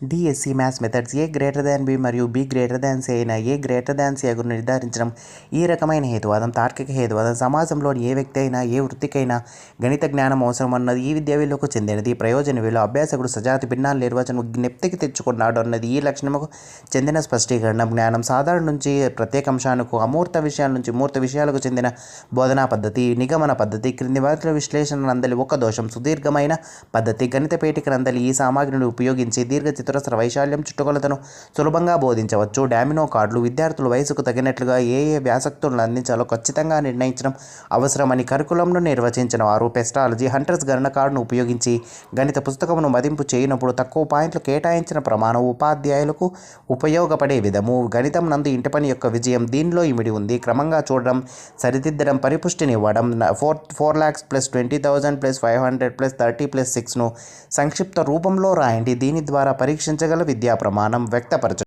DSC maths methods ఏ greater than B మరియు B greater than C అయినా ఏ greater than C అగును నిర్ధారించడం. ఈ రకమైన హేతువాదం తార్కిక హేతువాదం. సమాజంలోని ఏ వ్యక్తి అయినా ఏ వృత్తికైనా గణిత జ్ఞానం అవసరం అన్నది ఈ విద్యా విలువకు చెందినది. ప్రయోజన విలువ అభ్యాసకుడు సజాతి భిన్నాల నిర్వచనం జ్ఞప్తికి తెచ్చుకున్నాడు అన్నది ఈ లక్షణముకు చెందిన స్పష్టీకరణ. జ్ఞానం సాధారణ నుంచి ప్రత్యేక అంశానికి, అమూర్త విషయాల నుంచి మూర్త విషయాలకు చెందిన బోధనా పద్ధతి. నిగమన పద్ధతి క్రింది వాటిలో విశ్లేషణ నందలి ఒక దోషం. సుదీర్ఘమైన పద్ధతి. గణిత పేటిక నందలి ఈ సామాగ్రిని ఉపయోగించి చతురస్ర వైశాల్యం చుట్టుకొలతను సులభంగా బోధించవచ్చు. డామినో కార్డులు. విద్యార్థుల వయసుకు తగినట్లుగా ఏ వ్యాసక్తులను అందించాలో ఖచ్చితంగా నిర్ణయించడం అవసరమని కరికులంను నిర్వచించిన వారు. పెస్టాలజీ. హంటర్స్ గణన కార్డును ఉపయోగించి గణిత పుస్తకమును మదింపు చేయనప్పుడు తక్కువ పాయింట్లు కేటాయించిన ప్రమాణం. ఉపాధ్యాయులకు ఉపయోగపడే విధము. గణితం నందు ఇంటి పని యొక్క విజయం దీనిలో ఇమిడి ఉంది. క్రమంగా చూడడం, సరిదిద్దడం, పరిపుష్టినివ్వడం. 4 lakhs + 20,000 + 500 + 30 + 6ను సంక్షిప్త రూపంలో రాయండి. దీని ద్వారా పరీక్షించగల విద్యా ప్రమాణం వ్యక్తపరచ